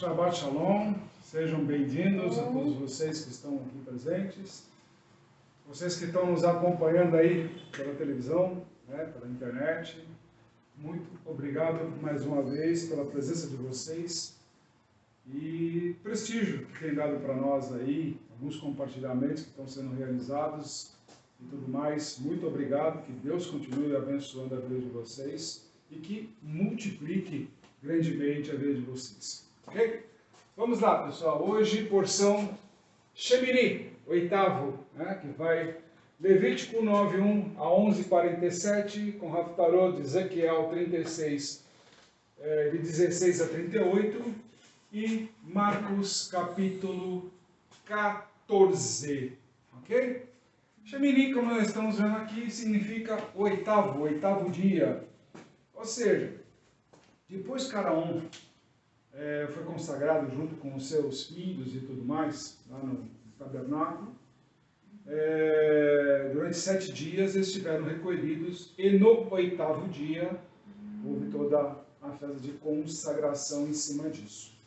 Shabbat Shalom, sejam bem-vindos a todos vocês que estão aqui presentes, vocês que estão nos acompanhando aí pela televisão, pela internet. Muito obrigado mais uma vez pela presença de vocês e prestígio que tem dado para nós aí, alguns compartilhamentos que estão sendo realizados e tudo mais. Muito obrigado, que Deus continue abençoando a vida de vocês e que multiplique grandemente a vida de vocês. Ok? Vamos lá, pessoal. Hoje, porção Shemini, oitavo, que vai Levítico 9:1 a 11:47, com Haftarot de Ezequiel 36, de 16 a 38, e Marcos capítulo 14. Ok? Shemini, como nós estamos vendo aqui, significa oitavo dia. Ou seja, depois que cada foi consagrado junto com os seus filhos e tudo mais, lá no tabernáculo, durante 7 dias eles estiveram recolhidos, e no oitavo dia houve toda a festa de consagração em cima disso.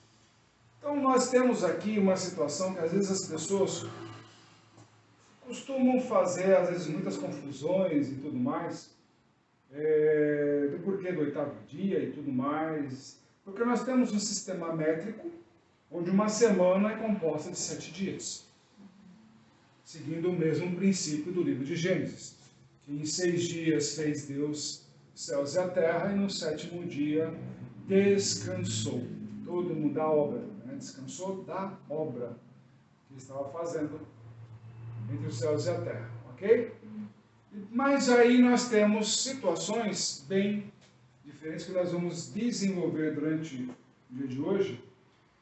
Então nós temos aqui uma situação que às vezes as pessoas costumam fazer, às vezes, muitas confusões e tudo mais, do porquê do oitavo dia e tudo mais, porque nós temos um sistema métrico onde uma semana é composta de 7 dias, seguindo o mesmo princípio do livro de Gênesis, que em 6 dias fez Deus os céus e a terra, e no 7º dia descansou. Todo mundo da obra, descansou da obra que estava fazendo entre os céus e a terra, ok? Mas aí nós temos situações bem diferentes que nós vamos desenvolver durante o dia de hoje.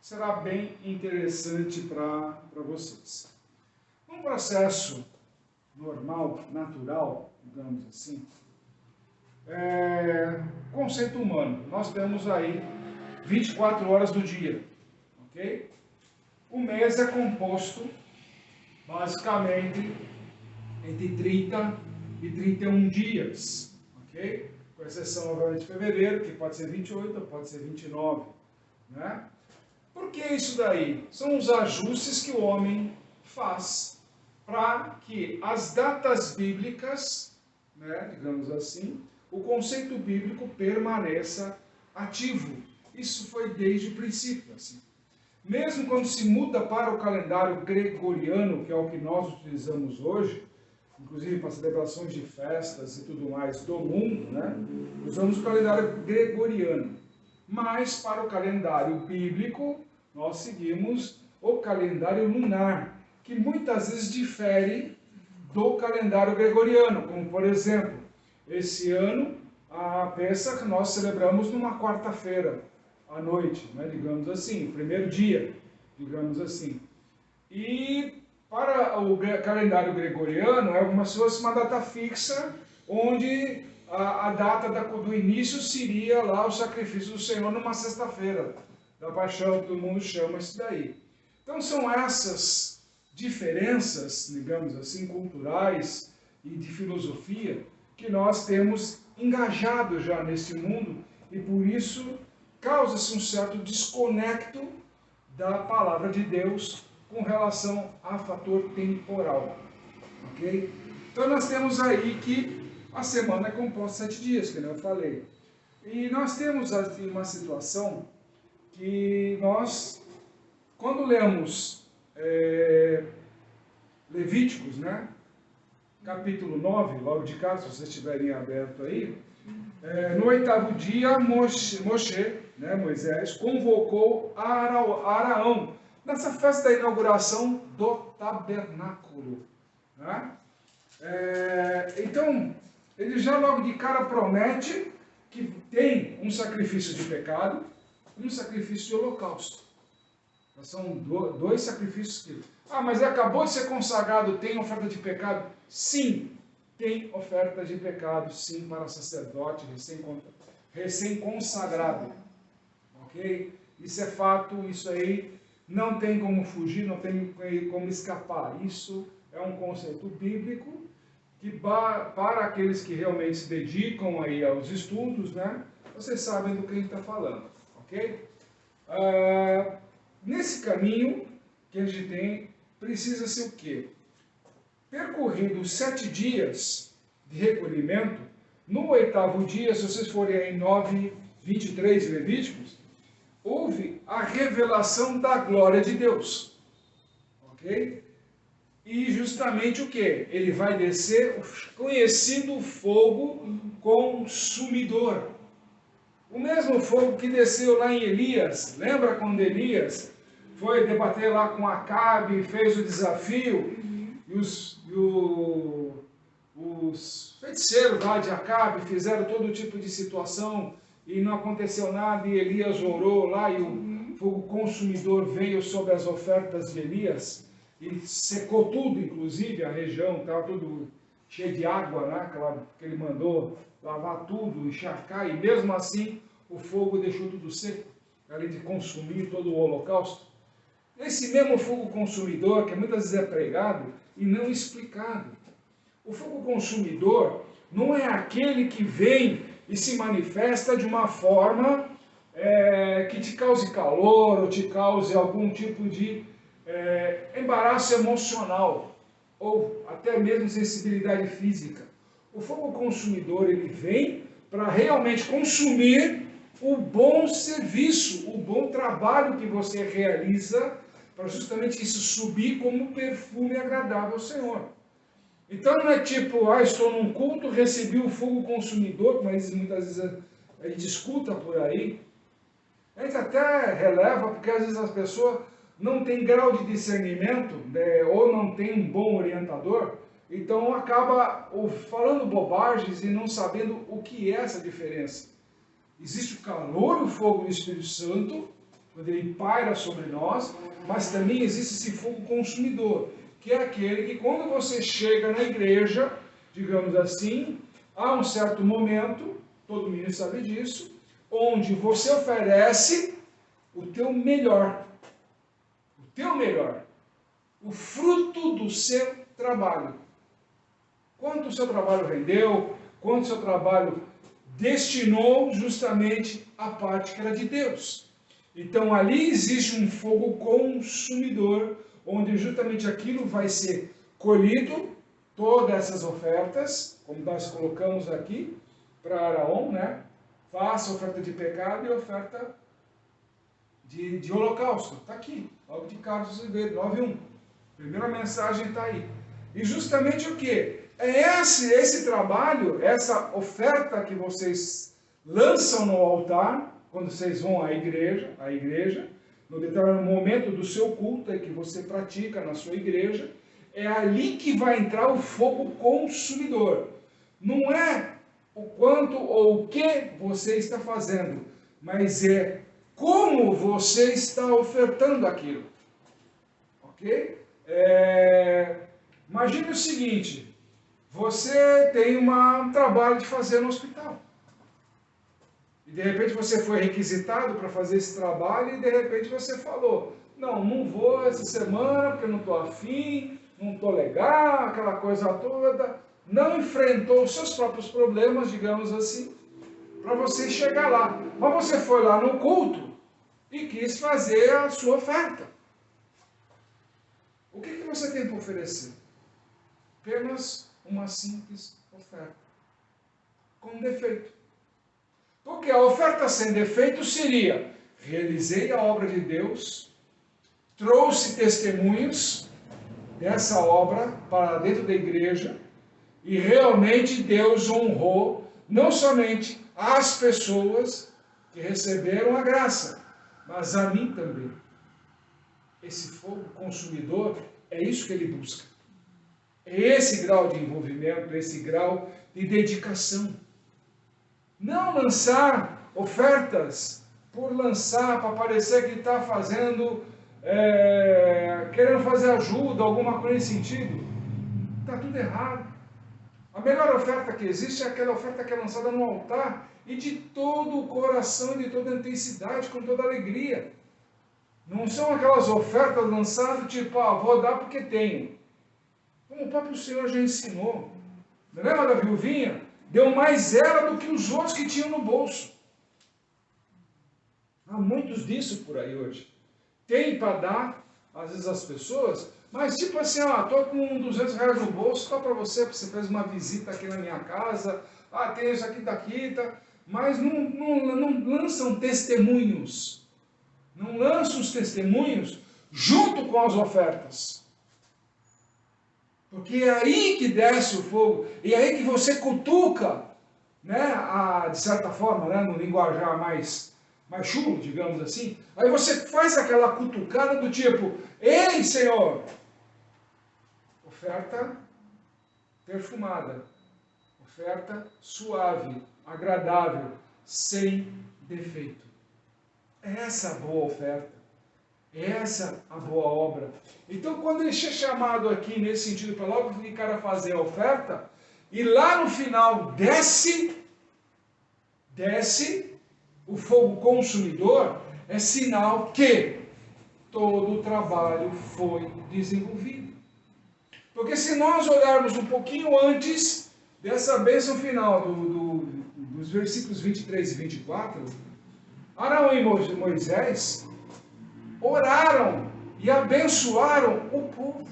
Será bem interessante para vocês. Um processo normal, natural, digamos assim, conceito humano. Nós temos aí 24 horas do dia, ok? O mês é composto basicamente entre 30 e 31 dias, ok? Com exceção, obviamente, de fevereiro, que pode ser 28 ou pode ser 29, né? Por que isso daí? São os ajustes que o homem faz para que as datas bíblicas, digamos assim, o conceito bíblico permaneça ativo. Isso foi desde o princípio, assim. Mesmo quando se muda para o calendário gregoriano, que é o que nós utilizamos hoje, inclusive para celebrações de festas e tudo mais do mundo, usamos o calendário gregoriano. Mas para o calendário bíblico, nós seguimos o calendário lunar, que muitas vezes difere do calendário gregoriano, como por exemplo, esse ano, a Pêssach nós celebramos numa quarta-feira à noite, digamos assim, primeiro dia, digamos assim. E para o calendário gregoriano é como se fosse uma data fixa, onde a data do início seria lá o sacrifício do Senhor numa sexta-feira, da paixão, que todo mundo chama isso daí. Então são essas diferenças, digamos assim, culturais e de filosofia, que nós temos engajado já nesse mundo, e por isso causa-se um certo desconecto da palavra de Deus com relação a fator temporal, ok? Então nós temos aí que a semana é composta de 7 dias, que eu falei. E nós temos aqui uma situação que nós, quando lemos Levíticos, capítulo 9, logo de cá, se vocês estiverem aberto aí, no 8º dia, Moisés convocou Araão nessa festa da inauguração do tabernáculo. Então, ele já logo de cara promete que tem um sacrifício de pecado e um sacrifício de holocausto. São dois sacrifícios que... mas acabou de ser consagrado, tem oferta de pecado? Sim, tem oferta de pecado, sim, para sacerdote recém-consagrado. Ok? Isso é fato, isso aí não tem como fugir, não tem como escapar. Isso é um conceito bíblico que, para aqueles que realmente se dedicam aí aos estudos, vocês sabem do que a gente está falando. Ok? nesse caminho que a gente tem, precisa ser o quê? Percorridos 7 dias de recolhimento, no 8º dia, se vocês forem em 9:23 Levíticos, houve a revelação da glória de Deus. Ok? E justamente o que? Ele vai descer o conhecido fogo consumidor. O mesmo fogo que desceu lá em Elias. Lembra quando Elias foi debater lá com Acabe, fez o desafio, e os feiticeiros lá de Acabe fizeram todo tipo de situação e não aconteceu nada, e Elias orou lá e o fogo consumidor veio sobre as ofertas de Elias e secou tudo, inclusive a região estava tudo cheio de água, né, que ele mandou lavar tudo, encharcar, e mesmo assim o fogo deixou tudo seco, além de consumir todo o holocausto. Esse mesmo fogo consumidor, que muitas vezes é pregado e não explicado. O fogo consumidor não é aquele que vem e se manifesta de uma forma que te cause calor ou te cause algum tipo de embaraço emocional ou até mesmo sensibilidade física. O fogo consumidor, ele vem para realmente consumir o bom serviço, o bom trabalho que você realiza, para justamente isso subir como um perfume agradável ao Senhor. Então não é tipo, estou num culto, recebi o fogo consumidor, mas muitas vezes a gente escuta por aí. A gente até releva, porque às vezes as pessoas não têm grau de discernimento, né, ou não tem um bom orientador, então acaba falando bobagens e não sabendo o que é essa diferença. Existe o calor e o fogo do Espírito Santo, quando ele paira sobre nós, mas também existe esse fogo consumidor, que é aquele que quando você chega na igreja, digamos assim, há um certo momento, todo mundo sabe disso, onde você oferece o teu melhor, o fruto do seu trabalho. Quanto o seu trabalho rendeu, quanto o seu trabalho destinou justamente a parte que era de Deus. Então ali existe um fogo consumidor, onde justamente aquilo vai ser colhido, todas essas ofertas, como nós colocamos aqui, para Araon, né? Faça oferta de pecado e oferta de holocausto. Está aqui, logo de Carlos Oliveira, 9:1. Primeira mensagem está aí. E justamente o que? É esse trabalho, essa oferta que vocês lançam no altar, quando vocês vão à igreja, no determinado momento do seu culto que você pratica na sua igreja, é ali que vai entrar o fogo consumidor. Não é o quanto ou o que você está fazendo, mas é como você está ofertando aquilo. Ok? Imagine o seguinte, você tem um trabalho de fazer no hospital. E de repente você foi requisitado para fazer esse trabalho e de repente você falou, não vou essa semana porque eu não estou afim, não estou legal, aquela coisa toda. Não enfrentou os seus próprios problemas, digamos assim, para você chegar lá. Mas você foi lá no culto e quis fazer a sua oferta. O que você tem para oferecer? Apenas uma simples oferta, com defeito. Porque a oferta sem defeito seria, realizei a obra de Deus, trouxe testemunhos dessa obra para dentro da igreja, e realmente Deus honrou não somente as pessoas que receberam a graça, mas a mim também. Esse fogo consumidor, é isso que ele busca. É esse grau de envolvimento, esse grau de dedicação. Não lançar ofertas por lançar, para parecer que está fazendo, querendo fazer ajuda, alguma coisa nesse sentido. Está tudo errado. A melhor oferta que existe é aquela oferta que é lançada no altar e de todo o coração, de toda a intensidade, com toda a alegria. Não são aquelas ofertas lançadas tipo, vou dar porque tenho. Como o próprio Senhor já ensinou. Não lembra da viuvinha? Deu mais ela do que os outros que tinham no bolso. Há muitos disso por aí hoje. tem para dar, às vezes, às pessoas, mas tipo assim, tô com R$ 200 no bolso, só para você fez uma visita aqui na minha casa, tem isso aqui daqui, tá? Mas não lançam testemunhos, não lançam os testemunhos junto com as ofertas. Porque é aí que desce o fogo, e é aí que você cutuca, né, de certa forma, né, no linguajar mais chulo, digamos assim, aí você faz aquela cutucada do tipo, ei, Senhor, oferta perfumada, oferta suave, agradável, sem defeito. Essa é a boa oferta, essa é a boa obra. Então, quando ele é chamado aqui nesse sentido para logo ficar a fazer a oferta, e lá no final desce o fogo consumidor, é sinal que todo o trabalho foi desenvolvido. Porque se nós olharmos um pouquinho antes dessa bênção final, dos versículos 23 e 24, Arão e Moisés oraram e abençoaram o povo.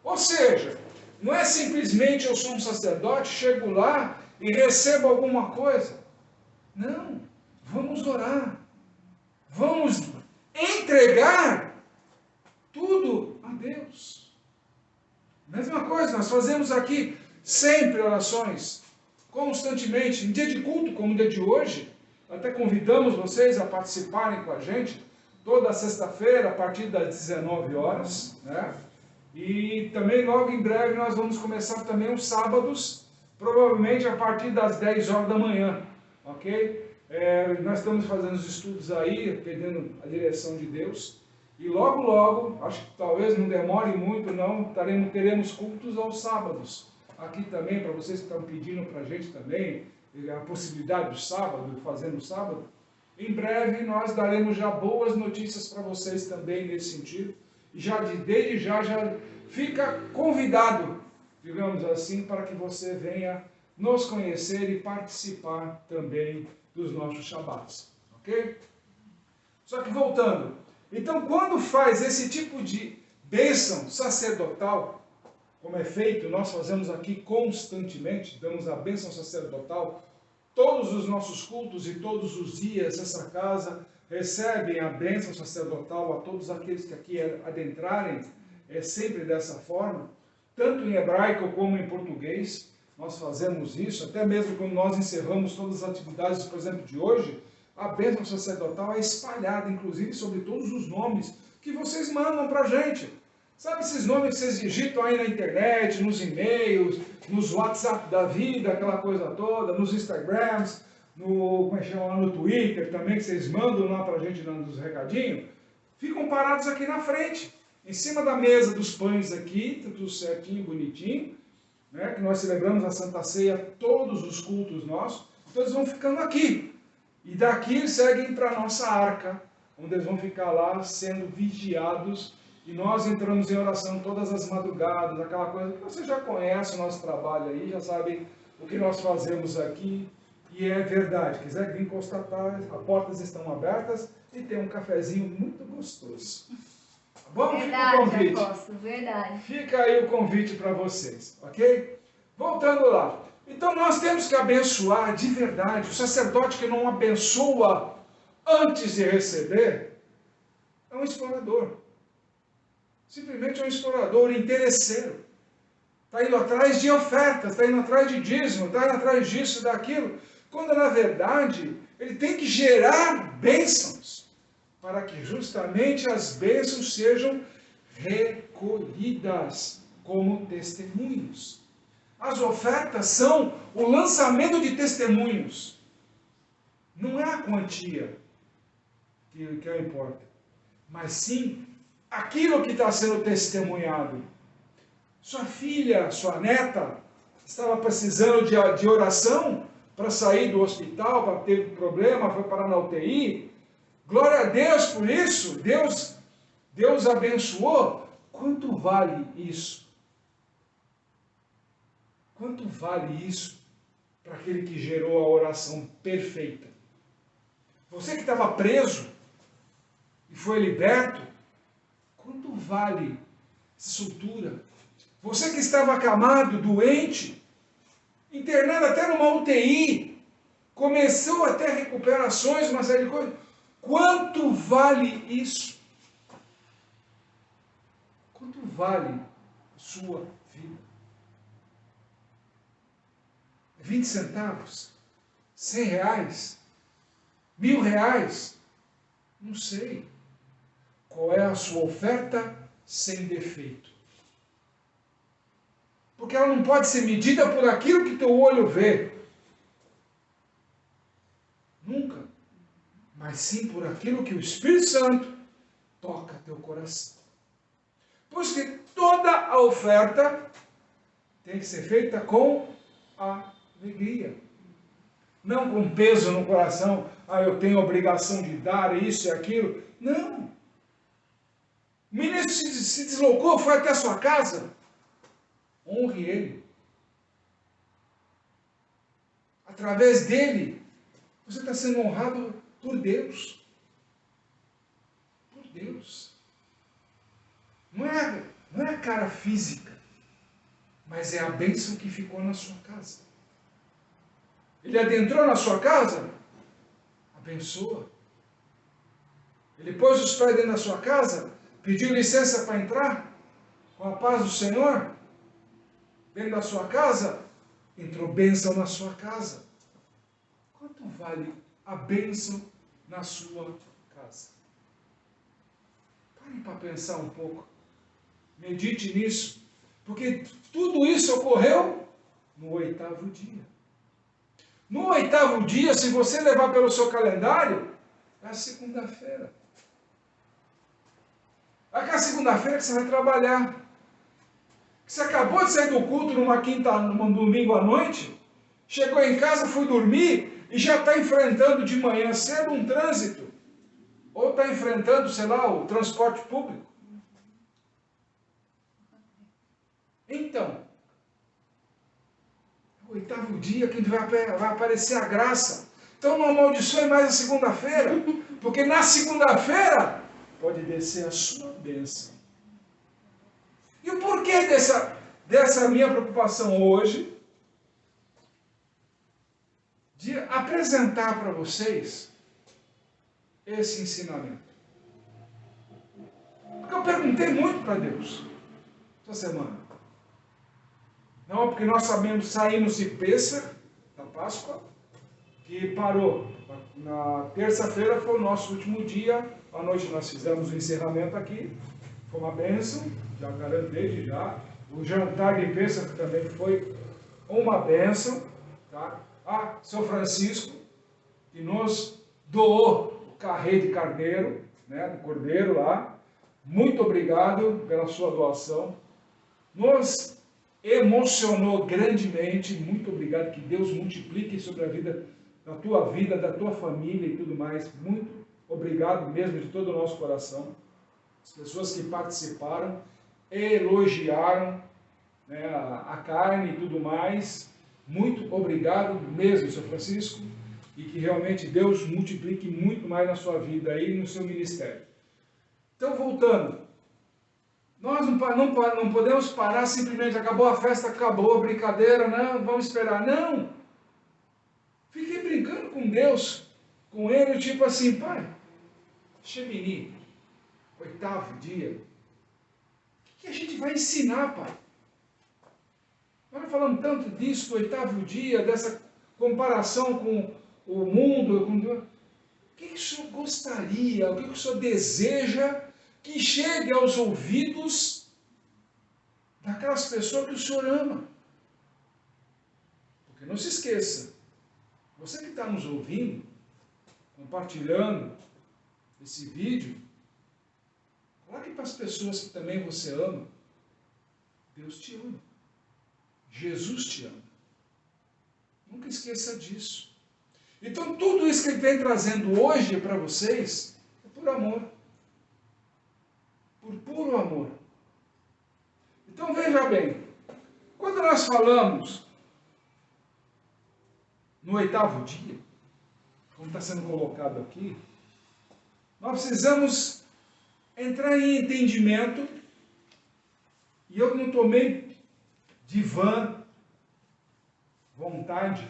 Ou seja, não é simplesmente eu sou um sacerdote, chego lá e recebo alguma coisa. Não, vamos orar. Vamos entregar tudo a Deus. Mesma coisa, nós fazemos aqui sempre orações, constantemente, em dia de culto, como o dia de hoje. Até convidamos vocês a participarem com a gente, toda sexta-feira, a partir das 19 horas, né? E também logo em breve nós vamos começar também os sábados, provavelmente a partir das 10 horas da manhã, ok? Nós estamos fazendo os estudos aí, pedindo a direção de Deus, e logo, acho que talvez não demore muito não, teremos cultos aos sábados, aqui também, para vocês que estão pedindo para a gente também, a possibilidade do sábado, de fazer no sábado. Em breve nós daremos já boas notícias para vocês também nesse sentido, e desde já fica convidado, digamos assim, para que você venha nos conhecer e participar também dos nossos Shabats, ok? Só que voltando, então quando faz esse tipo de bênção sacerdotal, como é feito, nós fazemos aqui constantemente, damos a bênção sacerdotal, todos os nossos cultos e todos os dias essa casa recebem a bênção sacerdotal a todos aqueles que aqui adentrarem, é sempre dessa forma, tanto em hebraico como em português, nós fazemos isso, até mesmo quando nós encerramos todas as atividades, por exemplo, de hoje, a bênção sacerdotal é espalhada, inclusive, sobre todos os nomes que vocês mandam para a gente. Sabe esses nomes que vocês digitam aí na internet, nos e-mails, nos WhatsApp da vida, aquela coisa toda, nos Instagrams, como é que chama lá, no Twitter também, que vocês mandam lá para a gente nos recadinhos, ficam parados aqui na frente, em cima da mesa dos pães aqui, tudo certinho, bonitinho, né, que nós celebramos a Santa Ceia, todos os cultos nossos, então eles vão ficando aqui. E daqui eles seguem para a nossa arca, onde eles vão ficar lá sendo vigiados, e nós entramos em oração todas as madrugadas, aquela coisa que você já conhece o nosso trabalho aí, já sabe o que nós fazemos aqui, e é verdade, quiser vir constatar, as portas estão abertas e tem um cafezinho muito gostoso. Bom, verdade, fica o convite. Apóstolo, verdade. Fica aí o convite para vocês, ok? Voltando lá. Então nós temos que abençoar de verdade. O sacerdote que não abençoa antes de receber é um explorador. Simplesmente é um explorador, interesseiro. Está indo atrás de ofertas, está indo atrás de dízimo, está indo atrás disso e daquilo. Quando na verdade ele tem que gerar bênçãos, para que justamente as bênçãos sejam recolhidas como testemunhos. As ofertas são o lançamento de testemunhos. Não é a quantia que importa, mas sim aquilo que está sendo testemunhado. Sua filha, sua neta, estava precisando de oração para sair do hospital, para ter problema, foi parar na UTI. Glória a Deus por isso. Deus abençoou. Quanto vale isso? Quanto vale isso para aquele que gerou a oração perfeita? Você que estava preso e foi liberto, quanto vale essa soltura? Você que estava acamado, doente, internado até numa UTI, começou a ter recuperações, uma série de coisas. Quanto vale isso? Quanto vale a sua vida? 20 centavos? 100 reais? 1000 reais? Não sei. Qual é a sua oferta sem defeito? Porque ela não pode ser medida por aquilo que teu olho vê. Nunca. Mas sim por aquilo que o Espírito Santo toca teu coração. Pois que toda a oferta tem que ser feita com alegria. Não com peso no coração. Eu tenho a obrigação de dar isso e aquilo. Não. O ministro se deslocou, foi até a sua casa. Honre ele. Através dele, você está sendo honrado por Deus. Por Deus. Não é a cara física, mas é a bênção que ficou na sua casa. Ele adentrou na sua casa, abençoa. Ele pôs os pés dentro da sua casa, pediu licença para entrar, com a paz do Senhor, dentro da sua casa, entrou bênção na sua casa. Quanto vale a bênção na sua casa? Pare para pensar um pouco. Medite nisso. Porque tudo isso ocorreu no 8º dia. No 8º dia, se você levar pelo seu calendário, é a segunda-feira. É aquela segunda-feira que você vai trabalhar. Você acabou de sair do culto num domingo à noite, chegou em casa, foi dormir e já está enfrentando de manhã cedo um trânsito. Ou está enfrentando, sei lá, o transporte público. Então, o 8º dia que vai aparecer a graça. Então não amaldiçoe mais a segunda-feira, porque na segunda-feira pode descer a sua bênção. E o porquê dessa minha preocupação hoje, de apresentar para vocês esse ensinamento? Porque eu perguntei muito para Deus essa semana. Não, porque nós saímos de Pêssar, da Páscoa, que parou. Na terça-feira foi o nosso último dia, à noite nós fizemos o encerramento aqui, foi uma bênção, já garanto desde já. O jantar de Pêssar também foi uma bênção, tá? São Francisco, que nos doou o carrê de carneiro, né, do cordeiro lá. Muito obrigado pela sua doação. Nos emocionou grandemente. Muito obrigado, que Deus multiplique sobre a vida, da tua família e tudo mais. Muito obrigado mesmo de todo o nosso coração. As pessoas que participaram, elogiaram, né, a carne e tudo mais. Muito obrigado mesmo, São Francisco, e que realmente Deus multiplique muito mais na sua vida e no seu ministério. Então, voltando, nós não podemos parar simplesmente, acabou a festa, acabou a brincadeira, não, vamos esperar. Não! Fiquei brincando com Deus, com Ele, tipo assim, pai, Shemini, 8º dia, o que a gente vai ensinar, pai? Nós falamos tanto disso, do 8º dia, dessa comparação com o mundo, o que o senhor gostaria, o que o senhor deseja que chegue aos ouvidos daquelas pessoas que o senhor ama? Porque não se esqueça, você que está nos ouvindo, compartilhando esse vídeo, coloque para as pessoas que também você ama, Deus te ama. Jesus te ama. Nunca esqueça disso. Então, tudo isso que ele vem trazendo hoje para vocês é por amor. Por puro amor. Então, veja bem. Quando nós falamos no 8º dia, como está sendo colocado aqui, nós precisamos entrar em entendimento, e eu não tomei de vã vontade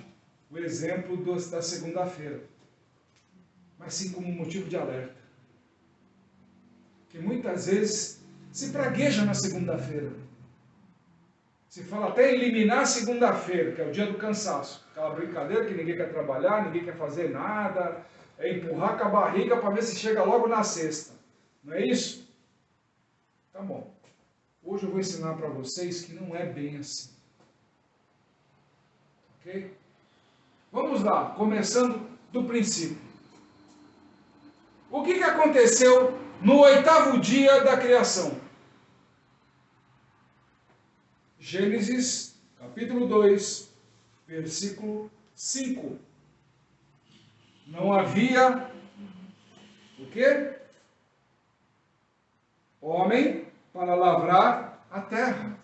o exemplo da segunda-feira, mas sim como motivo de alerta. Que muitas vezes se pragueja na segunda-feira. Se fala até eliminar a segunda-feira, que é o dia do cansaço. Aquela brincadeira que ninguém quer trabalhar, ninguém quer fazer nada, é empurrar com a barriga para ver se chega logo na sexta. Não é isso? Tá bom. Hoje eu vou ensinar para vocês que não é bem assim. Ok? Vamos lá, começando do princípio. O que aconteceu no 8º dia da criação? Gênesis, capítulo 2, versículo 5. Não havia o quê? Homem para lavrar a terra.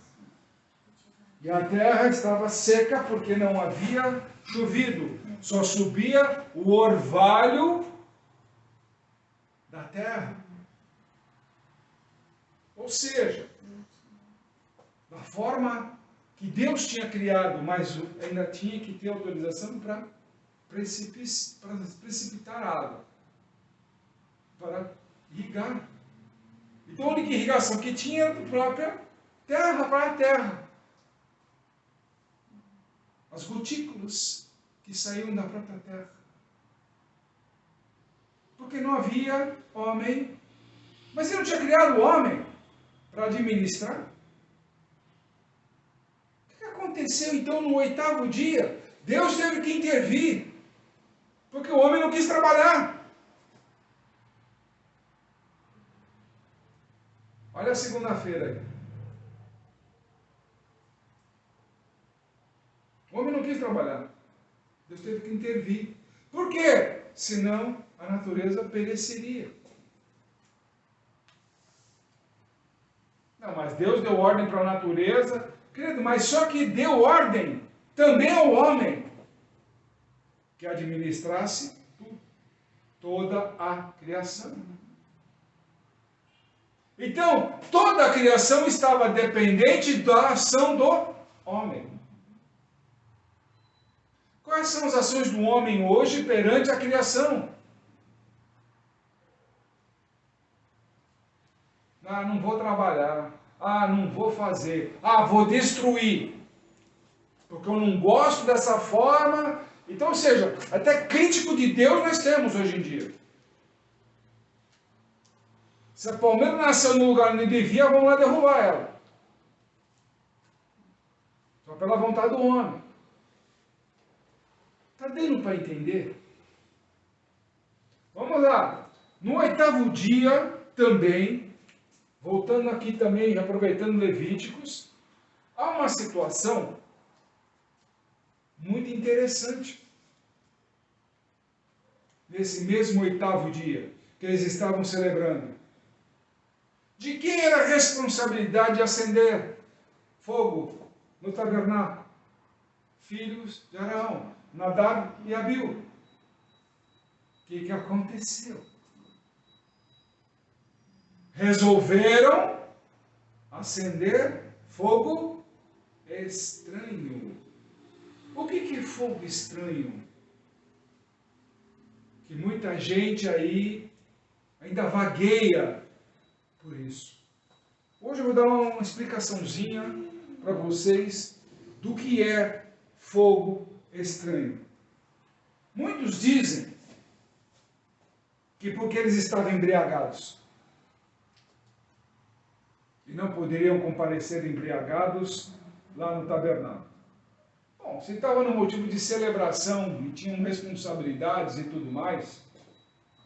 E a terra estava seca porque não havia chovido. Só subia o orvalho da terra. Ou seja, da forma que Deus tinha criado, mas ainda tinha que ter autorização para precipitar água, para irrigar. Então a única irrigação que tinha era da própria terra, para a terra. As gotículas que saíam da própria terra. Porque não havia homem, mas ele não tinha criado o homem para administrar. O que aconteceu então no 8º dia? Deus teve que intervir, porque o homem não quis trabalhar. Olha a segunda-feira aí. O homem não quis trabalhar. Deus teve que intervir. Por quê? Senão a natureza pereceria. Não, mas Deus deu ordem para a natureza. Querido, mas só que deu ordem também ao homem que administrasse toda a criação. Então, toda a criação estava dependente da ação do homem. Quais são as ações do homem hoje perante a criação? Ah, não vou trabalhar. Ah, não vou fazer. Ah, vou destruir. Porque eu não gosto dessa forma. Então, ou seja, até crítico de Deus nós temos hoje em dia. Se a palmeira nasceu no lugar onde devia, vamos lá derrubar ela. Só pela vontade do homem. Está dando para entender? Vamos lá. No 8º dia, também, voltando aqui também, aproveitando Levíticos, há uma situação muito interessante. Nesse mesmo 8º dia que eles estavam celebrando. De quem era a responsabilidade de acender fogo no tabernáculo? Filhos de Arão, Nadab e Abiú. O que aconteceu? Resolveram acender fogo estranho. O que é fogo estranho? Que muita gente aí ainda vagueia por isso. Hoje eu vou dar uma explicaçãozinha para vocês do que é fogo estranho. Muitos dizem que porque eles estavam embriagados e não poderiam comparecer embriagados lá no tabernáculo. Bom, se estava no motivo de celebração e tinham responsabilidades e tudo mais,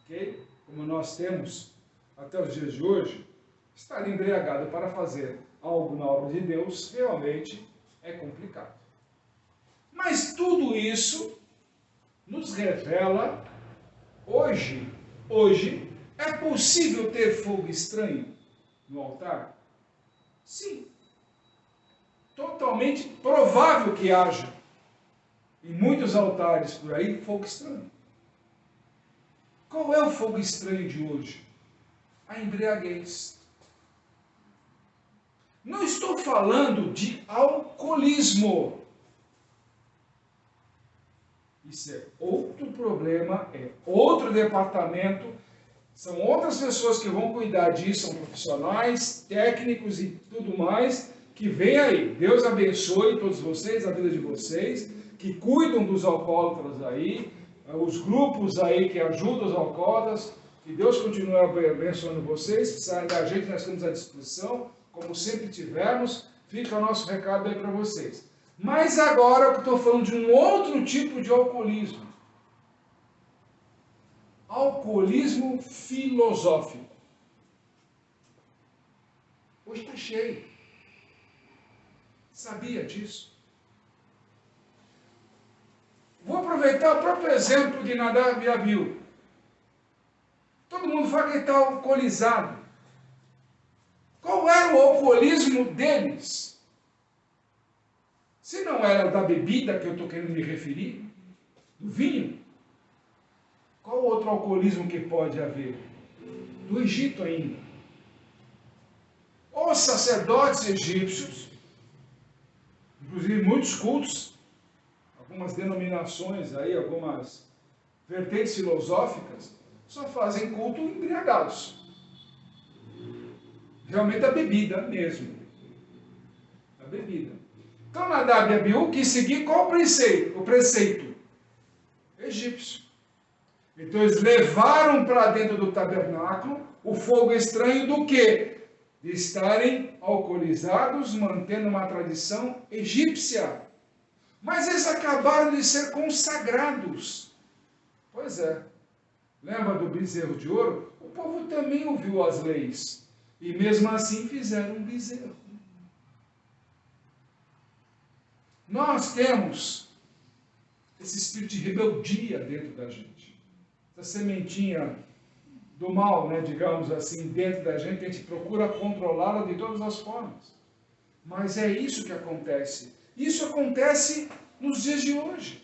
ok? Como nós temos até os dias de hoje, estar embriagado para fazer algo na obra de Deus realmente é complicado. Mas tudo isso nos revela hoje é possível ter fogo estranho no altar? Sim. Totalmente provável que haja em muitos altares por aí fogo estranho. Qual é o fogo estranho de hoje? a embriaguez. Não estou falando de alcoolismo. Isso é outro problema, é outro departamento. São outras pessoas que vão cuidar disso, são profissionais, técnicos e tudo mais, que vem aí. Deus abençoe todos vocês, a vida de vocês, que cuidam dos alcoólatras aí, os grupos aí que ajudam os alcoólatras, que Deus continue abençoando vocês, precisarem da gente, nós estamos à disposição, como sempre tivemos, fica o nosso recado aí para vocês. Mas agora eu estou falando de um outro tipo de alcoolismo. Alcoolismo filosófico. Hoje está cheio. Sabia disso? Vou aproveitar o próprio exemplo de Nadab e Abiú. Todo mundo fala que ele está alcoolizado. Qual era o alcoolismo deles? Se não era da bebida que eu estou querendo me referir, do vinho, qual outro alcoolismo que pode haver? Do Egito ainda. Os sacerdotes egípcios, inclusive muitos cultos, algumas denominações aí, algumas vertentes filosóficas, só fazem culto embriagados. Realmente a bebida mesmo. A bebida. Então Nadab e Abiú quis seguir qual preceito? O preceito egípcio. Então eles levaram para dentro do tabernáculo o fogo estranho do quê? De estarem alcoolizados, mantendo uma tradição egípcia. Mas eles acabaram de ser consagrados. Pois é. Lembra do bezerro de ouro? O povo também ouviu as leis. E mesmo assim fizeram um bezerro. Nós temos esse espírito de rebeldia dentro da gente. Essa sementinha do mal, né, digamos assim, dentro da gente, a gente procura controlá-la de todas as formas. Mas é isso que acontece. Isso acontece nos dias de hoje.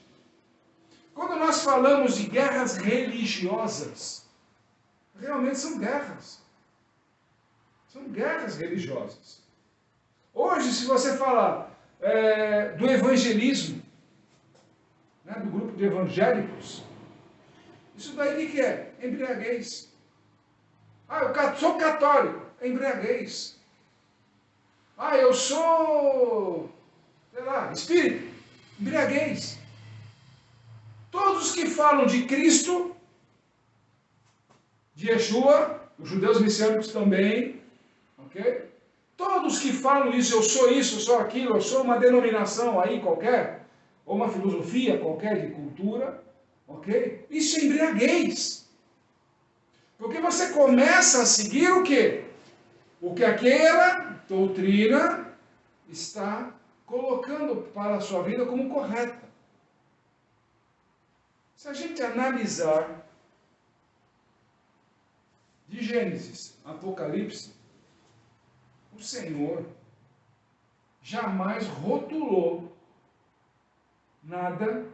Quando nós falamos de guerras religiosas, realmente são guerras. São guerras religiosas. Hoje, se você falar do evangelismo, né, do grupo de evangélicos, isso daí o que é? Embriaguez. Ah, eu sou católico, embriaguez. Ah, eu sou, sei lá, espírita, embriaguez. Todos que falam de Cristo, de Yeshua, os judeus messiânicos também, ok? Todos que falam isso, eu sou aquilo, eu sou uma denominação aí qualquer, ou uma filosofia qualquer de cultura, ok? Isso é embriaguez. Porque você começa a seguir o quê? O que aquela doutrina está colocando para a sua vida como correta. Se a gente analisar de Gênesis, Apocalipse, o Senhor jamais rotulou nada,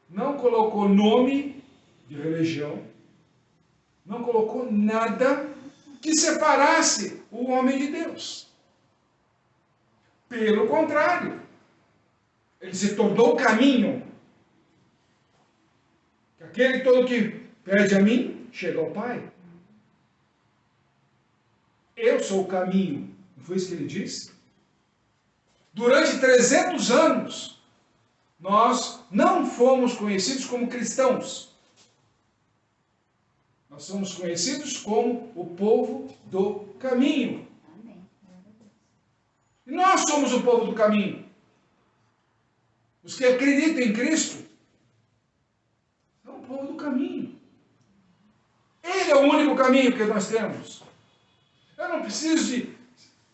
não colocou nome de religião, não colocou nada que separasse o homem de Deus. Pelo contrário, ele se tornou o caminho. Aquele todo que pede a mim, chega ao Pai. Eu sou o caminho. Não foi isso que ele disse? Durante 300 anos, nós não fomos conhecidos como cristãos. Nós somos conhecidos como o povo do caminho. E nós somos o povo do caminho. Os que acreditam em Cristo são o povo do caminho. Ele é o único caminho que nós temos. Eu não preciso de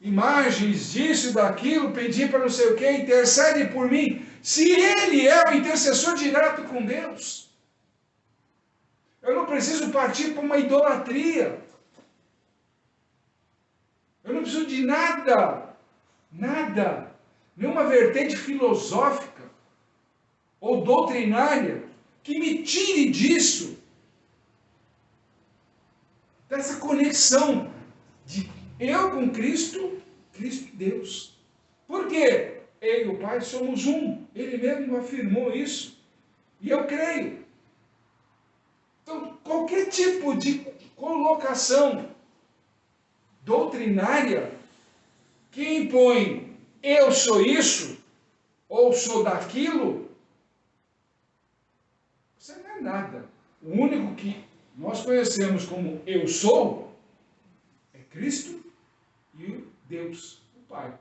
imagens disso e daquilo, pedir para não sei o que, intercede por mim. Se ele é o intercessor direto com Deus, eu não preciso partir para uma idolatria. Eu não preciso de nada, nenhuma vertente filosófica ou doutrinária que me tire disso. dessa conexão de eu com Cristo, Cristo e Deus. Por quê? Eu e o Pai somos um. Ele mesmo afirmou isso. E eu creio. Então, qualquer tipo de colocação doutrinária que impõe eu sou isso ou sou daquilo, você não é nada. O único que nós conhecemos como eu sou é Cristo e o Deus, o Pai.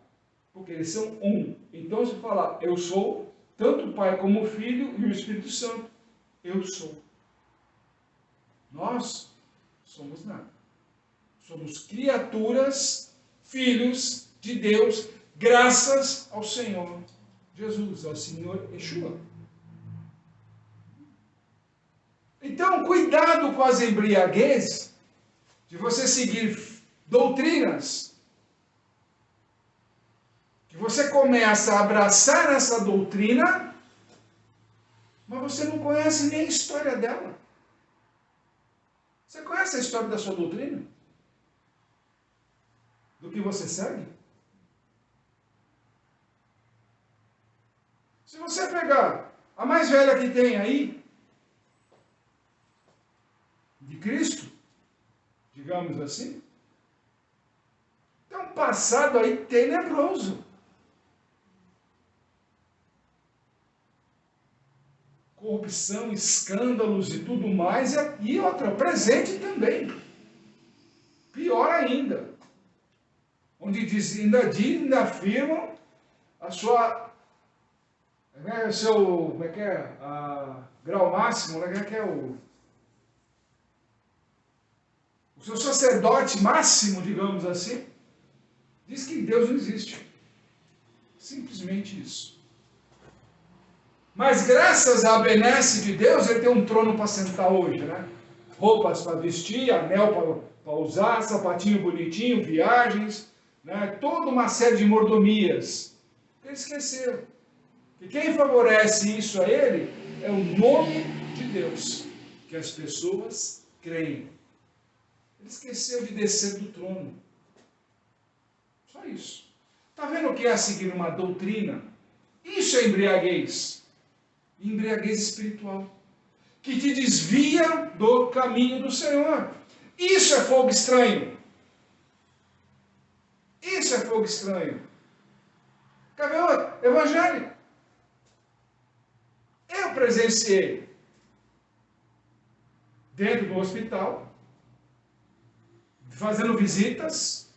Porque eles são um. Então, se falar eu sou, tanto o Pai como o Filho e o Espírito Santo, eu sou. Nós somos nada. Somos criaturas, filhos de Deus, graças ao Senhor Jesus, ao Senhor Yeshua. Então, cuidado com as embriaguez de você seguir doutrinas, que você começa a abraçar essa doutrina, mas você não conhece nem a história dela. Você conhece a história da sua doutrina? Do que você segue? Se você pegar a mais velha que tem aí, de Cristo, digamos assim, tem um passado aí tenebroso. Corrupção, escândalos e tudo mais, e outra, presente também. Pior ainda. Onde ainda afirmam a sua, como é que é? Grau máximo, como é que é o seu sacerdote máximo, digamos assim, diz que Deus não existe. Simplesmente isso. Mas graças à benesse de Deus, ele tem um trono para sentar hoje, né? Roupas para vestir, anel para usar, sapatinho bonitinho, viagens, né? Toda uma série de mordomias. Ele esqueceu que quem favorece isso a ele é o nome de Deus, que as pessoas creem. Ele esqueceu de descer do trono. Só isso. Está vendo o que é seguir uma doutrina? Isso é embriaguez. Embriaguez espiritual. Que te desvia do caminho do Senhor. Isso é fogo estranho. Isso é fogo estranho. Quer ver outro? Evangelho. Eu presenciei dentro do hospital, fazendo visitas,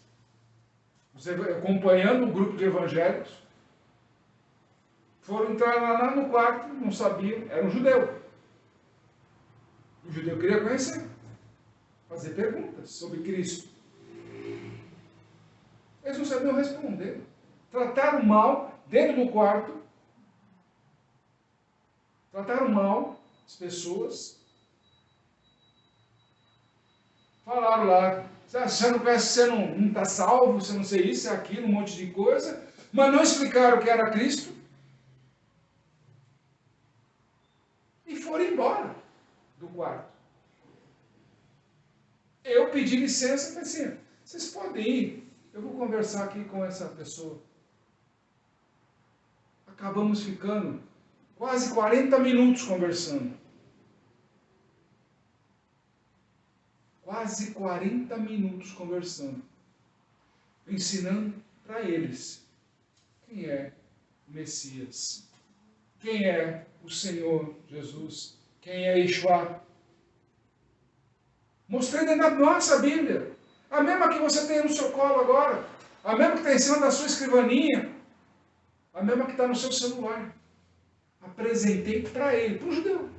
acompanhando um grupo de evangélicos. Foram entrar lá no quarto, não sabiam, era um judeu. O judeu queria conhecer, fazer perguntas sobre Cristo. Eles não sabiam responder. Trataram mal dentro do quarto, trataram mal as pessoas. Falaram lá, você não conhece, você não está salvo, você não sei isso, aquilo, um monte de coisa, mas não explicaram o que era Cristo. E foram embora do quarto. Eu pedi licença e falei assim, vocês podem ir, eu vou conversar aqui com essa pessoa. Acabamos ficando quase 40 minutos conversando. Quase 40 minutos conversando. Ensinando para eles quem é o Messias. Quem é o Senhor Jesus? Quem é Yeshua? Mostrei dentro da nossa Bíblia. A mesma que você tem no seu colo agora. A mesma que está em cima da sua escrivaninha. A mesma que está no seu celular. Apresentei para ele, para o judeu.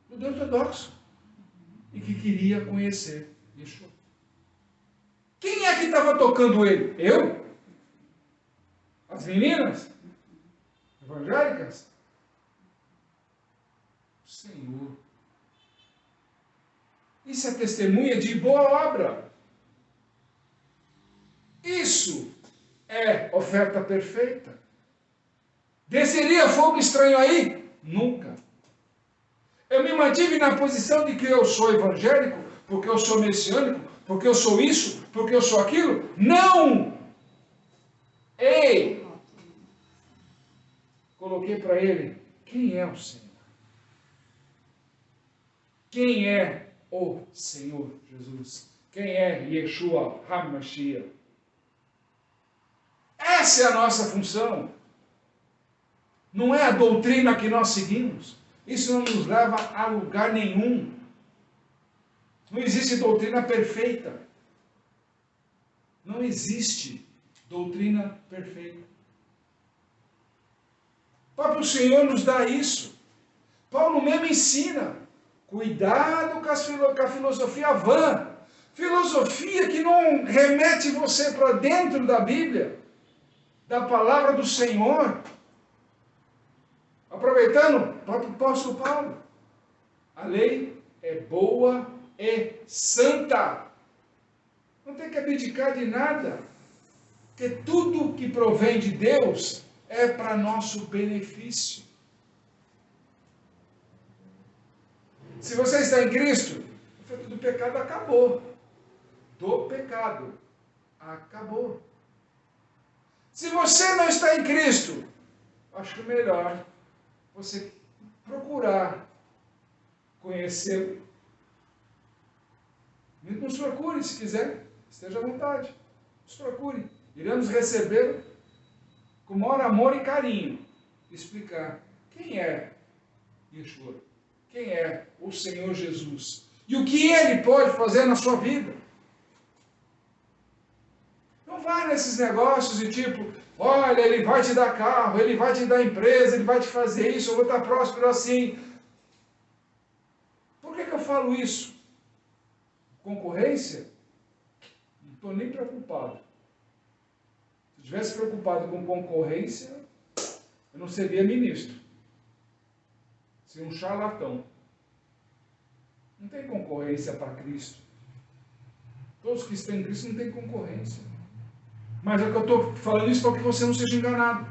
Judeu ortodoxo. E que queria conhecer Yeshua. Quem é que estava tocando ele? Eu? As meninas? Evangélicas? O Senhor. Isso é testemunha de boa obra. Isso é oferta perfeita. Desceria fogo estranho aí? Nunca. Eu me mantive na posição de que eu sou evangélico, porque eu sou messiânico, porque eu sou isso, porque eu sou aquilo. Não! Ei! Coloquei para ele, quem é o Senhor? Quem é o Senhor Jesus? Quem é Yeshua HaMashiach? Essa é a nossa função. Não é a doutrina que nós seguimos. Isso não nos leva a lugar nenhum. Não existe doutrina perfeita. Não existe doutrina perfeita. O próprio Senhor nos dá isso. Paulo mesmo ensina. Cuidado com a filosofia vã. Filosofia que não remete você para dentro da Bíblia, da palavra do Senhor. Aproveitando o próprio apóstolo Paulo. A lei é boa e santa. Não tem que abdicar de nada. Porque tudo que provém de Deus é para nosso benefício. Se você está em Cristo, o efeito do pecado acabou. Do pecado acabou. Se você não está em Cristo, acho melhor você procurar conhecê-lo. Nos procure se quiser, esteja à vontade. Nos procure. Iremos recebê-lo com maior amor e carinho. Explicar quem é Yeshua, quem é o Senhor Jesus e o que Ele pode fazer na sua vida. Não vai nesses negócios de tipo, olha, Ele vai te dar carro, Ele vai te dar empresa, Ele vai te fazer isso, eu vou estar próspero assim. Por que eu falo isso? Concorrência? Não estou nem preocupado. Se eu estivesse preocupado com concorrência, eu não seria ministro. Seria um charlatão. Não tem concorrência para Cristo. Todos que estão em Cristo não têm concorrência. Mas é que eu estou falando isso para que você não seja enganado.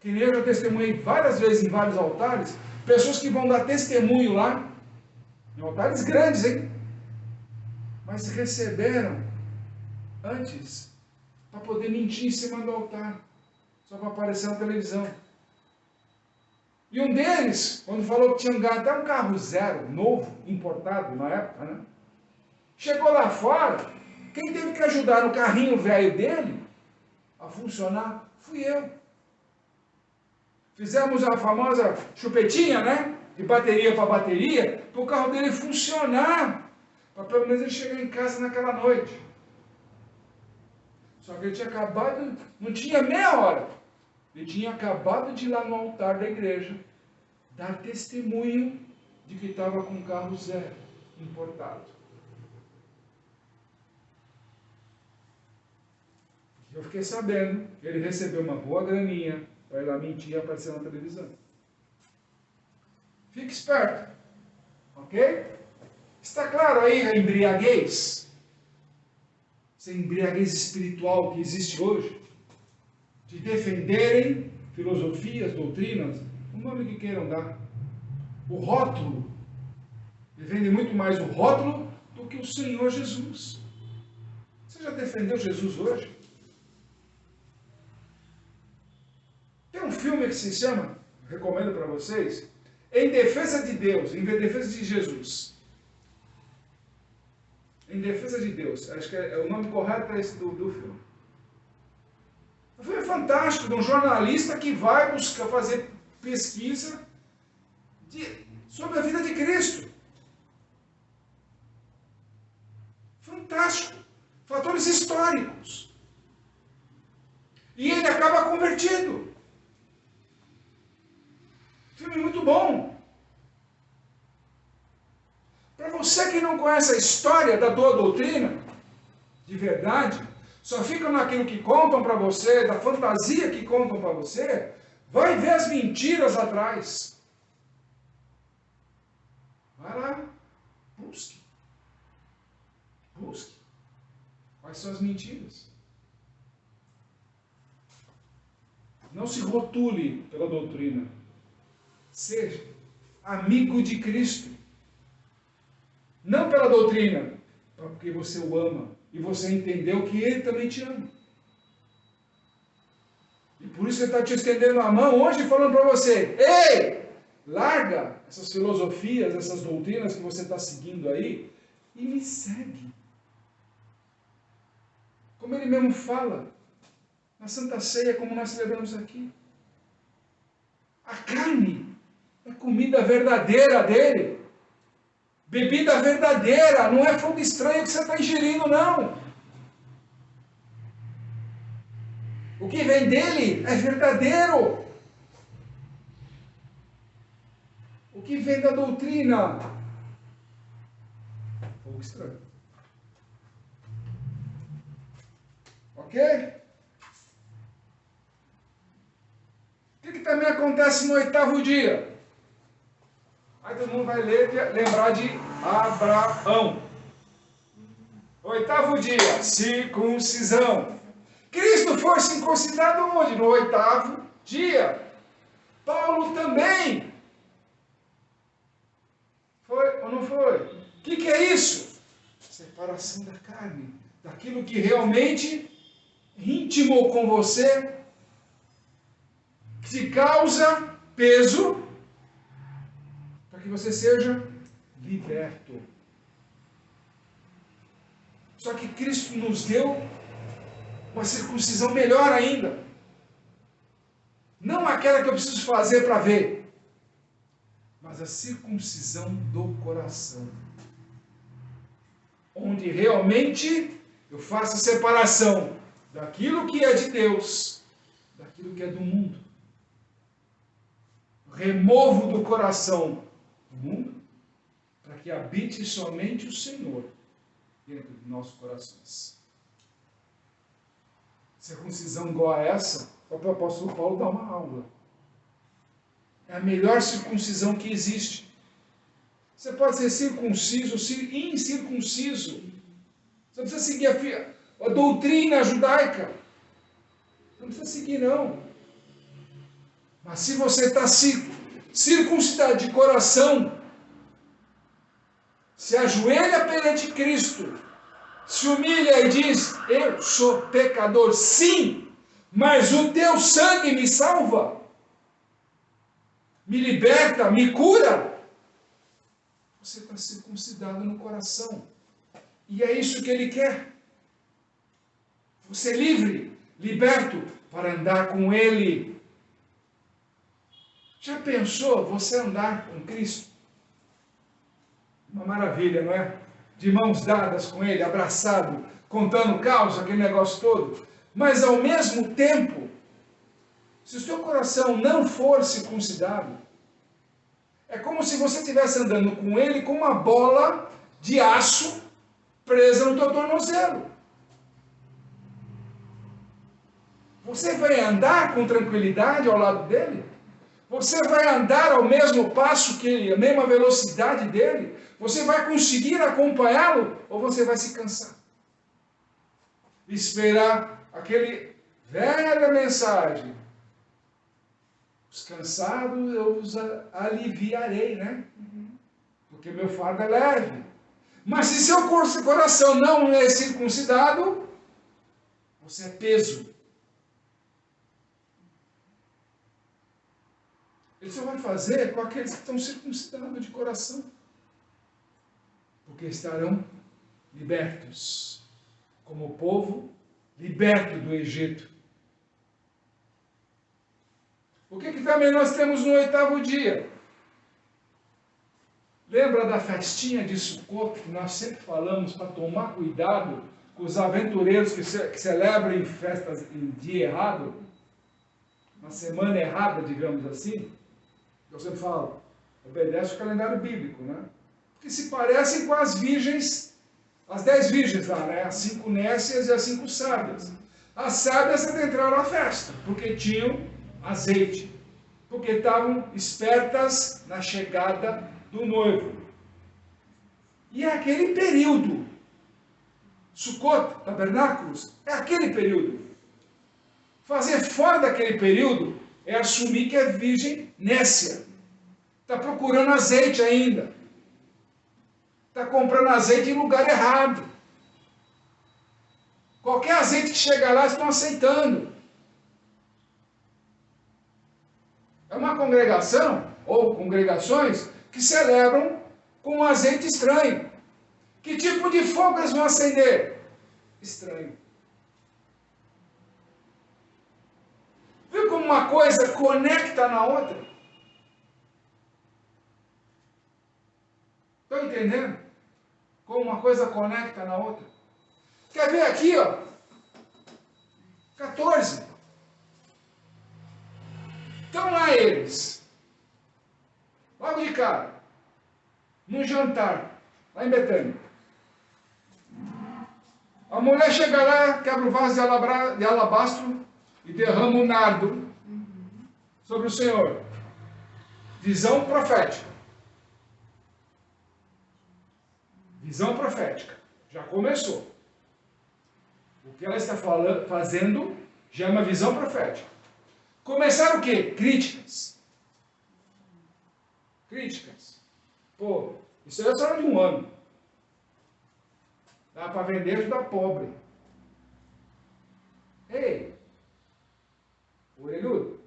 Que nem eu já testemunhei várias vezes em vários altares, pessoas que vão dar testemunho lá, em altares grandes, hein? Mas receberam antes para poder mentir em cima do altar, só para aparecer na televisão. E um deles, quando falou que tinha ganho até um carro zero, novo, importado na época, né? Chegou lá fora, quem teve que ajudar no carrinho velho dele a funcionar fui eu. Fizemos a famosa chupetinha, né? De bateria para bateria, para o carro dele funcionar, para pelo menos ele chegar em casa naquela noite. Só que ele tinha acabado, não tinha meia hora, ele tinha acabado de ir lá no altar da igreja, dar testemunho de que estava com um carro zero, importado. Eu fiquei sabendo que ele recebeu uma boa graninha para ir lá mentir e aparecer na televisão. Fique esperto, ok? Está claro aí a embriaguez? Essa embriaguez espiritual que existe hoje, de defenderem filosofias, doutrinas, o nome que queiram dar. O rótulo, defende muito mais o rótulo do que o Senhor Jesus. Você já defendeu Jesus hoje? Tem um filme que se chama, recomendo para vocês, Em Defesa de Deus, em defesa de Jesus. Em Defesa de Deus, acho que o nome correto é esse do filme. O filme é fantástico, de um jornalista que vai buscar fazer pesquisa sobre a vida de Cristo. Fantástico. Fatores históricos. E ele acaba convertido. Filme muito bom. Para você que não conhece a história da tua doutrina, de verdade, só fica naquilo que contam para você, da fantasia que contam para você, vai ver as mentiras atrás. Vai lá, busque. Busque. Quais são as mentiras? Não se rotule pela doutrina. Seja amigo de Cristo. Não pela doutrina, porque você o ama e você entendeu que ele também te ama. E por isso ele está te estendendo a mão hoje falando para você: ei, larga essas filosofias, essas doutrinas que você está seguindo aí e me segue. Como ele mesmo fala na Santa Ceia, como nós celebramos aqui. A carne é comida verdadeira dele. Bebida verdadeira, não é fogo estranho que você está ingerindo, não. O que vem dele é verdadeiro. O que vem da doutrina, fogo estranho. Ok? O que também acontece no 8º dia? Aí todo mundo vai lembrar de Abraão. 8º dia, circuncisão. Cristo foi circuncidado onde? No 8º dia. Paulo também. Foi ou não foi? O que é isso? Separação da carne. Daquilo que realmente intimou com você, que te causa peso, para que você seja liberto. Só que Cristo nos deu uma circuncisão melhor ainda. Não aquela que eu preciso fazer para ver, mas a circuncisão do coração. Onde realmente eu faço a separação daquilo que é de Deus, daquilo que é do mundo. Removo do coração o mundo, para que habite somente o Senhor dentro de nossos corações. Circuncisão igual a essa, o apóstolo Paulo dá uma aula. É a melhor circuncisão que existe. Você pode ser circunciso ou incircunciso. Você não precisa seguir a doutrina judaica. Você não precisa seguir, não. Mas se você está circuncidado de coração, se ajoelha perante Cristo, se humilha e diz: eu sou pecador, sim, mas o teu sangue me salva, me liberta, me cura. Você está circuncidado no coração. E é isso que ele quer. Você livre, liberto, para andar com ele. Já pensou você andar com Cristo? Uma maravilha, não é? De mãos dadas com ele, abraçado, contando causa, aquele negócio todo. Mas ao mesmo tempo, se o seu coração não for circuncidado, é como se você estivesse andando com ele com uma bola de aço presa no teu tornozelo. Você vai andar com tranquilidade ao lado dele? Você vai andar ao mesmo passo que ele, a mesma velocidade dele? Você vai conseguir acompanhá-lo ou você vai se cansar? Esperar aquele velha mensagem. Os cansados eu os aliviarei, né? Porque meu fardo é leve. Mas se seu coração não é circuncidado, você é peso. Ele só vai fazer com aqueles que estão circuncidados de coração. Porque estarão libertos. Como o povo liberto do Egito. O que também nós temos no 8º dia? Lembra da festinha de Sukkot, que nós sempre falamos para tomar cuidado com os aventureiros que celebram em festas em dia errado? Na semana errada, digamos assim? Eu sempre falo, obedece o calendário bíblico, né? Que se parecem com as virgens, as 10 virgens lá, né? As 5 nécias e as 5 sábias. As sábias adentraram a festa, porque tinham azeite, porque estavam espertas na chegada do noivo. E é aquele período, Sukkot, tabernáculos, é aquele período. Fazer fora daquele período é assumir que é virgem nécia. Está procurando azeite ainda. Está comprando azeite em lugar errado. Qualquer azeite que chega lá, estão aceitando. É uma congregação, ou congregações, que celebram com um azeite estranho. Que tipo de fogo eles vão acender? Estranho. Viu como uma coisa conecta na outra? Estão entendendo? Como uma coisa conecta na outra? Quer ver aqui, ó? 14. Estão lá eles. Logo de cara. Num jantar. Lá em Betânia. A mulher chega lá, quebra o vaso de alabastro e derrama um nardo sobre o Senhor. Visão profética. Visão profética. Já começou. O que ela está fazendo já é uma visão profética. Começaram o quê? Críticas. Críticas. Pô, isso aí é só de um ano. Dá para vender ajudar pobre. Ei, orelhudo.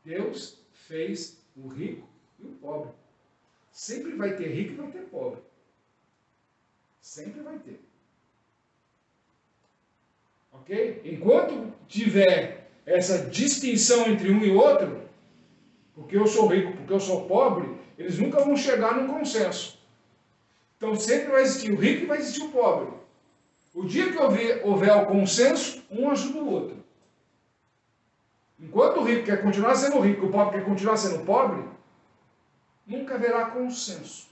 Deus fez o rico e o pobre. Sempre vai ter rico e vai ter pobre. Sempre vai ter. Ok? Enquanto tiver essa distinção entre um e outro, porque eu sou rico, porque eu sou pobre, eles nunca vão chegar num consenso. Então sempre vai existir o rico e vai existir o pobre. O dia que houver o consenso, um ajuda o outro. Enquanto o rico quer continuar sendo rico e o pobre quer continuar sendo pobre, nunca haverá consenso.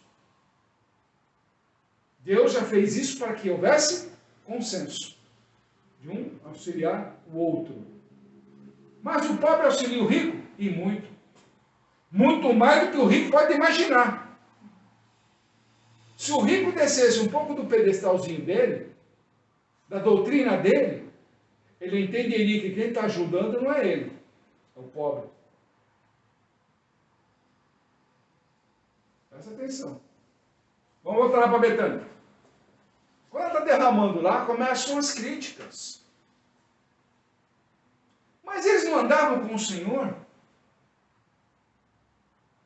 Deus já fez isso para que houvesse consenso. De um auxiliar o outro. Mas o pobre auxilia o rico? E muito. Muito mais do que o rico pode imaginar. Se o rico descesse um pouco do pedestalzinho dele, da doutrina dele, ele entenderia que quem está ajudando não é ele, é o pobre. Presta atenção. Vamos voltar lá para Betânia. Quando ela está derramando lá, começam as críticas. Mas eles não andavam com o Senhor?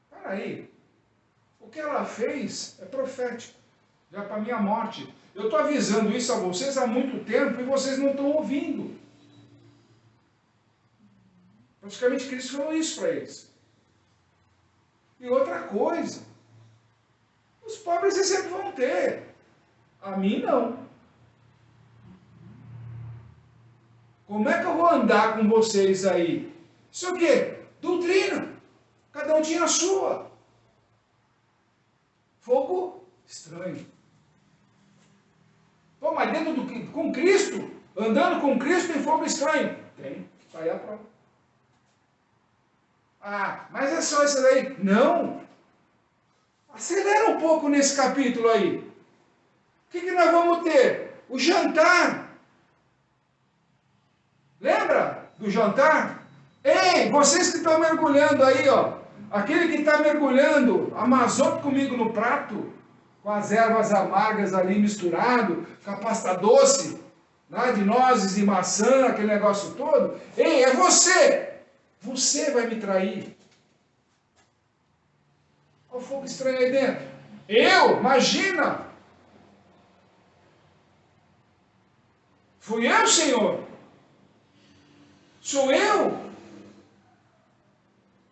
Espera aí. O que ela fez é profético. Já para a minha morte. Eu estou avisando isso a vocês há muito tempo e vocês não estão ouvindo. Praticamente Cristo falou isso para eles. E outra coisa. Os pobres eles sempre vão ter. A mim não. Como é que eu vou andar com vocês aí? Isso é o quê? Doutrina. Cada um tinha a sua. Fogo estranho. Pô, mas com Cristo, andando com Cristo tem fogo estranho? Tem. Está aí a prova. Ah, mas é só isso daí? Não. Acelera um pouco nesse capítulo aí. O que nós vamos ter? O jantar. Lembra do jantar? Ei, vocês que estão mergulhando aí, ó. Aquele que está mergulhando, amazote comigo no prato, com as ervas amargas ali misturado, com a pasta doce, né, de nozes e maçã, aquele negócio todo. Ei, é você! Você vai me trair. Olha o fogo estranho aí dentro. Eu? Imagina! Fui eu, Senhor? Sou eu?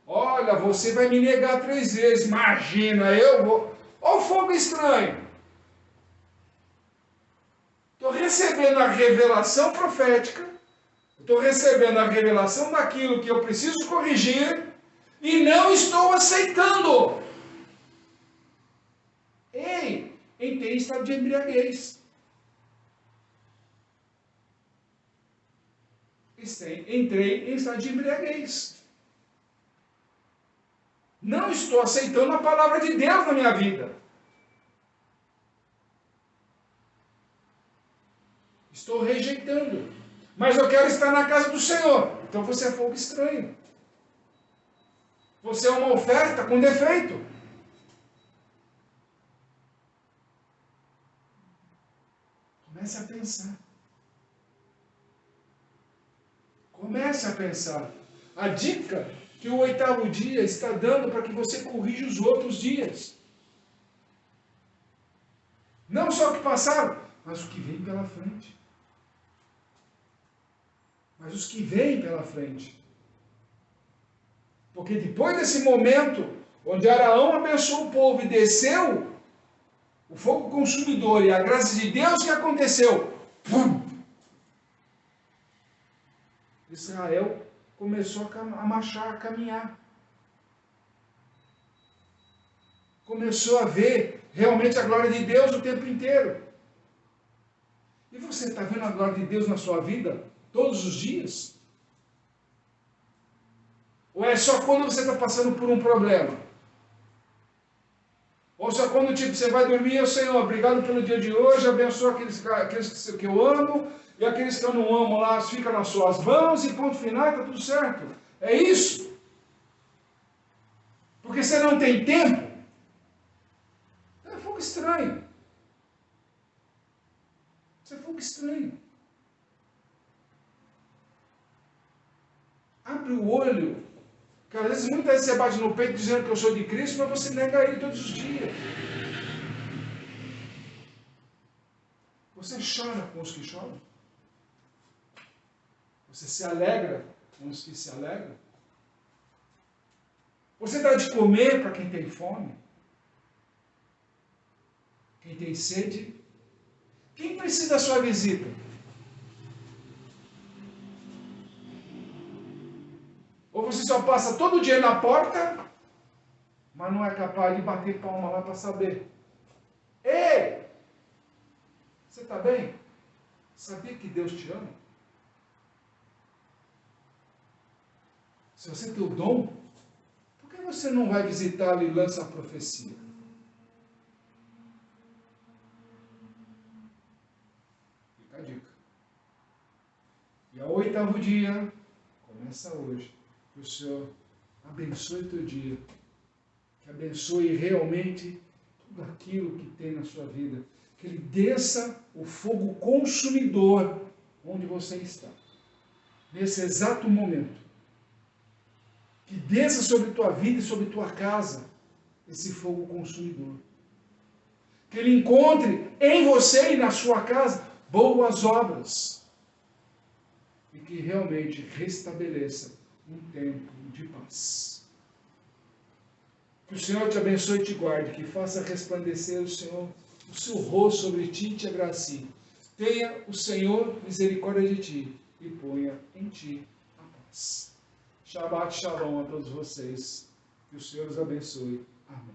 Olha, você vai me negar 3 vezes. Imagina, eu vou... Olha o fogo estranho. Estou recebendo a revelação profética. Estou recebendo a revelação daquilo que eu preciso corrigir. E não estou aceitando. Ei, entrei em estado de embriaguez. Entrei em estado de embriaguez. Não estou aceitando a palavra de Deus na minha vida. Estou rejeitando. Mas eu quero estar na casa do Senhor. Então você é fogo estranho. Você é uma oferta com defeito. Comece a pensar. Comece a pensar. A dica que o 8º dia está dando para que você corrija os outros dias. Não só o que passaram, mas o que vem pela frente. Mas os que vêm pela frente. Porque depois desse momento, onde Araão abençoou o povo e desceu o fogo consumidor e a graça de Deus, o que aconteceu? Pum! Israel começou a marchar, a caminhar. Começou a ver realmente a glória de Deus o tempo inteiro. E você está vendo a glória de Deus na sua vida todos os dias? Ou é só quando você está passando por um problema? Ou só quando tipo, você vai dormir, Senhor, obrigado pelo dia de hoje, abençoa aqueles que eu amo, e aqueles que eu não amo lá, ficam nas suas mãos, e ponto final, está tudo certo. É isso. Porque você não tem tempo. É fogo estranho. Isso é fogo estranho. Abre o olho. Porque às vezes, muitas vezes você bate no peito dizendo que eu sou de Cristo, mas você nega Ele todos os dias. Você chora com os que choram. Você se alegra com os que se alegram. Você dá de comer para quem tem fome. Quem tem sede. Quem precisa da sua visita? Ou você só passa todo dia na porta, mas não é capaz de bater palma lá para saber. Ei! Você está bem? Sabia que Deus te ama? Se você tem o dom, por que você não vai visitá-lo e lança a profecia? Fica a dica. E ao 8º dia, começa hoje. Que o Senhor abençoe o teu dia. Que abençoe realmente tudo aquilo que tem na sua vida. Que Ele desça o fogo consumidor onde você está. Nesse exato momento. Que desça sobre tua vida e sobre tua casa esse fogo consumidor. Que Ele encontre em você e na sua casa boas obras. E que realmente restabeleça um tempo de paz. Que o Senhor te abençoe e te guarde, que faça resplandecer o Senhor, o seu rosto sobre ti e te agracie. Tenha o Senhor misericórdia de ti e ponha em ti a paz. Shabbat Shalom a todos vocês. Que o Senhor os abençoe. Amém.